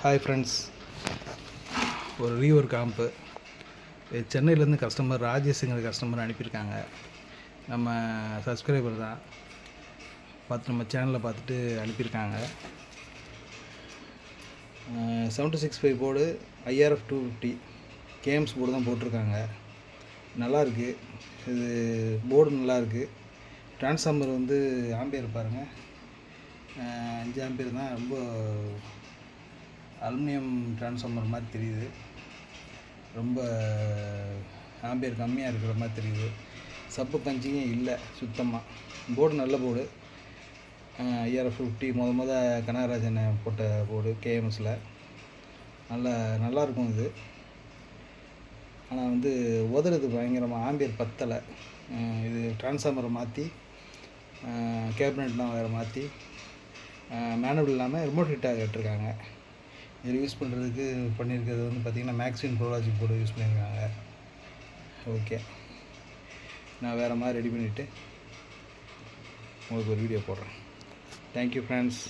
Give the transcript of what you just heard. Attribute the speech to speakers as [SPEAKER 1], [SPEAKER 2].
[SPEAKER 1] Hi friends, ஒரு ரீவர் காம்பு சென்னையிலேருந்து கஸ்டமர் ராஜேஷுங்கிற கஸ்டமர் அனுப்பியிருக்காங்க. நம்ம சப்ஸ்கிரைபர் தான், நம்ம சேனலில் பார்த்துட்டு அனுப்பியிருக்காங்க. 765 போர்டு IRF 250 கேம்ஸ் போர்டு தான் போட்டிருக்காங்க. நல்லாயிருக்கு, இது போர்டு நல்லாயிருக்கு. ட்ரான்ஸ்ஃபார்மர் வந்து ஆம்பியர் பாருங்கள், 5 ஆம்பியர் தான். ரொம்ப அலுமினியம் ட்ரான்ஸ்ஃபார்மர் மாதிரி தெரியுது. ரொம்ப ஆம்பியர் கம்மியாக இருக்கிற மாதிரி தெரியுது. சப்பு பஞ்சிங்கே இல்லை சுத்தமாக. போர்டு நல்ல போர்டு, IRF 50 முத கனகராஜன் போட்ட போர்டு KMSல. நல்லாயிருக்கும் இது. ஆனால் வந்து உதறது பயங்கரமாக, ஆம்பியர் பத்தலை. இது ட்ரான்ஸ்ஃபார்மரை மாற்றி கேபினட்லாம் வேறு மாற்றி மேனுவல் இல்லாமல் ரிமோட் ஹிட்டாக கேட்டிருக்காங்க. இதில் யூஸ் பண்ணுறதுக்கு பண்ணியிருக்கிறது வந்து பார்த்திங்கன்னா மேக்ஸின் ப்ரோலாஜிக் போர்டு யூஸ் பண்ணியிருக்காங்க. ஓகே, நான் வேறு மாதிரி ரெடி பண்ணிவிட்டு உங்களுக்கு ஒரு வீடியோ போடுறேன். Thank you friends.